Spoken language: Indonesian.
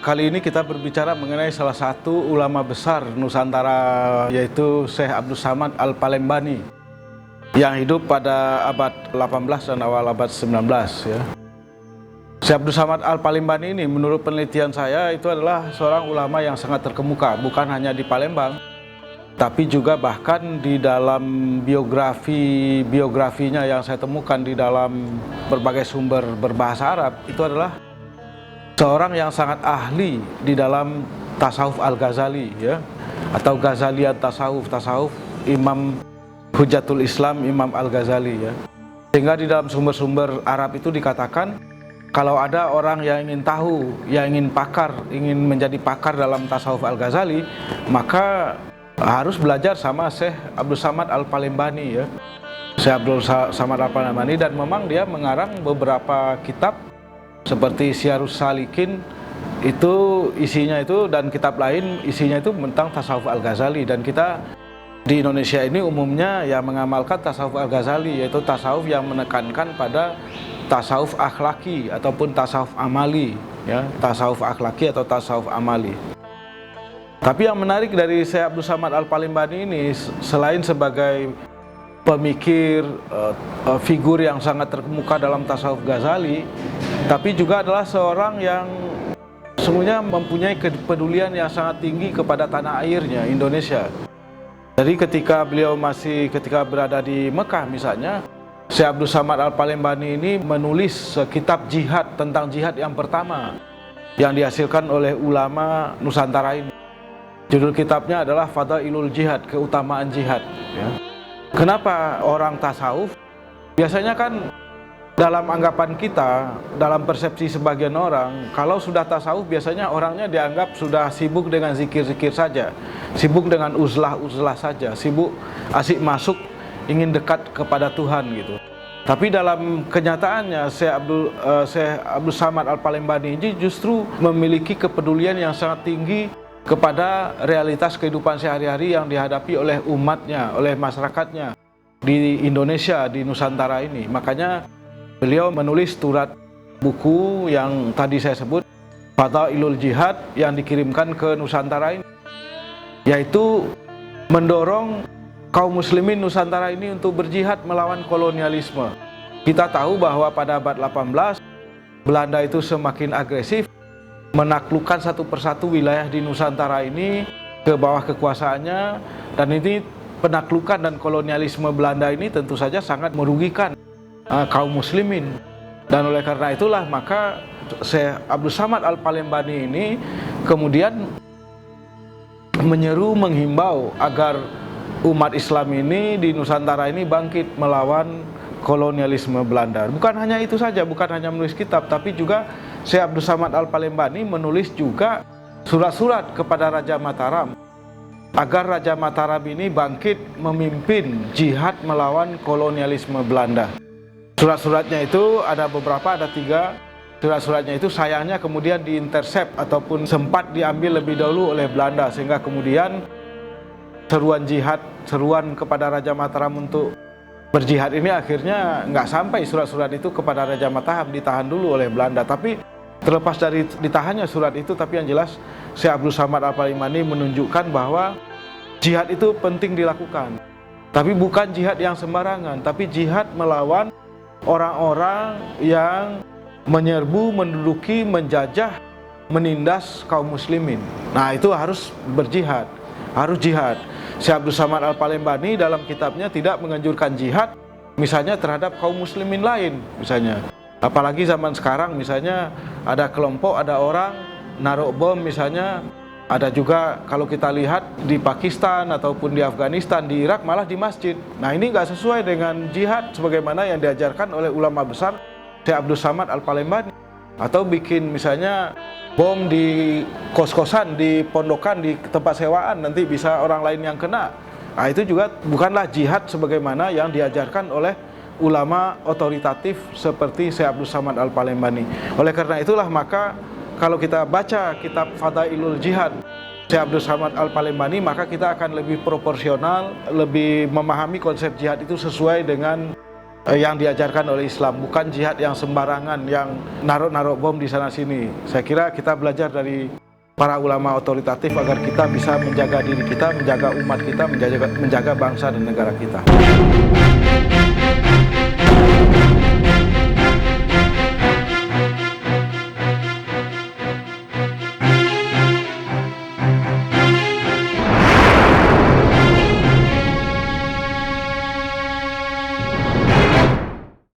Kali ini kita berbicara mengenai salah satu ulama besar Nusantara, yaitu Syekh Abdul Samad Al-Palembani, yang hidup pada abad 18 dan awal abad 19 ya. Syekh Abdul Samad Al-Palembani ini menurut penelitian saya itu adalah seorang ulama yang sangat terkemuka, bukan hanya di Palembang, tapi juga bahkan di dalam biografinya yang saya temukan di dalam berbagai sumber berbahasa Arab, itu adalah seorang yang sangat ahli di dalam tasawuf Al-Ghazali ya, atau Ghazalian tasawuf Imam Hujatul Islam Imam Al-Ghazali ya. Sehingga di dalam sumber-sumber Arab itu dikatakan kalau ada orang yang ingin tahu, yang ingin menjadi pakar dalam tasawuf Al-Ghazali, maka harus belajar sama Syekh Abdul Samad Al-Palembani ya. Syekh Abdul Samad Al-Palembani, dan memang dia mengarang beberapa kitab seperti Syiarus Salikin, itu isinya itu, dan kitab lain isinya itu tentang tasawuf Al-Ghazali. Dan kita di Indonesia ini umumnya ya mengamalkan tasawuf Al-Ghazali, yaitu tasawuf yang menekankan pada tasawuf akhlaki ataupun tasawuf amali ya, tasawuf akhlaki atau tasawuf amali. Tapi yang menarik dari Syekh Abdul Samad Al-Palembani ini, selain sebagai pemikir, figur yang sangat terkemuka dalam tasawuf Ghazali, tapi juga adalah seorang yang sesungguhnya mempunyai kepedulian yang sangat tinggi kepada tanah airnya, Indonesia. Jadi ketika berada di Mekah misalnya, Syekh Abdul Samad Al-Palembani ini menulis kitab jihad, tentang jihad yang pertama yang dihasilkan oleh ulama Nusantara ini. Judul kitabnya adalah Fadailul Jihad, keutamaan jihad ya. Kenapa orang tasawuf biasanya kan dalam anggapan kita, dalam persepsi sebagian orang, kalau sudah tasawuf biasanya orangnya dianggap sudah sibuk dengan zikir-zikir saja, sibuk dengan uzlah-uzlah saja, sibuk asik masuk, ingin dekat kepada Tuhan gitu. Tapi dalam kenyataannya Syekh Abdul Samad Al-Palembani ini justru memiliki kepedulian yang sangat tinggi kepada realitas kehidupan sehari-hari yang dihadapi oleh umatnya, oleh masyarakatnya di Indonesia, di Nusantara ini. Makanya beliau menulis surat buku yang tadi saya sebut, Fadailul Jihad, yang dikirimkan ke Nusantara ini, yaitu mendorong kaum muslimin Nusantara ini untuk berjihad melawan kolonialisme. Kita tahu bahwa pada abad 18 Belanda itu semakin agresif, menaklukkan satu persatu wilayah di Nusantara ini ke bawah kekuasaannya, dan ini penaklukan dan kolonialisme Belanda ini tentu saja sangat merugikan kaum muslimin. Dan oleh karena itulah maka Syekh Abdul Samad Al-Palembani ini kemudian menghimbau agar umat Islam ini di Nusantara ini bangkit melawan kolonialisme Belanda. Bukan hanya itu saja, bukan hanya menulis kitab, tapi juga Syekh Abdul Samad Al-Palembani menulis juga surat-surat kepada Raja Mataram agar Raja Mataram ini bangkit memimpin jihad melawan kolonialisme Belanda. Surat-suratnya itu ada beberapa, ada 3. Surat-suratnya itu sayangnya kemudian diintercept ataupun sempat diambil lebih dahulu oleh Belanda, sehingga kemudian seruan kepada Raja Mataram untuk berjihad ini akhirnya nggak sampai surat-surat itu kepada Raja Mataram, ditahan dulu oleh Belanda. Tapi terlepas dari ditahannya surat itu, tapi yang jelas Syekh Abdul Samad Al-Palembani menunjukkan bahwa jihad itu penting dilakukan. Tapi bukan jihad yang sembarangan, tapi jihad melawan orang-orang yang menyerbu, menduduki, menjajah, menindas kaum muslimin. Nah, itu harus berjihad, harus jihad. Syekh Abdul Samad Al-Palembani dalam kitabnya tidak menganjurkan jihad misalnya terhadap kaum muslimin lain misalnya. Apalagi zaman sekarang misalnya ada kelompok, ada orang naruh bom misalnya. Ada juga kalau kita lihat di Pakistan ataupun di Afghanistan, di Irak malah di masjid. Nah, ini nggak sesuai dengan jihad sebagaimana yang diajarkan oleh ulama besar Syekh Abdul Samad Al-Palembani. Atau bikin misalnya bom di kos-kosan, di pondokan, di tempat sewaan, nanti bisa orang lain yang kena. Nah, itu juga bukanlah jihad sebagaimana yang diajarkan oleh ulama otoritatif seperti Syekh Abdul Samad Al-Palembani. Oleh karena itulah maka kalau kita baca kitab Fadailul Jihad Syekh Abdul Samad Al-Palembani, maka kita akan lebih proporsional, lebih memahami konsep jihad itu sesuai dengan yang diajarkan oleh Islam, bukan jihad yang sembarangan, yang naruh-naruh bom di sana sini. Saya kira kita belajar dari para ulama otoritatif agar kita bisa menjaga diri kita, menjaga umat kita, menjaga bangsa dan negara kita.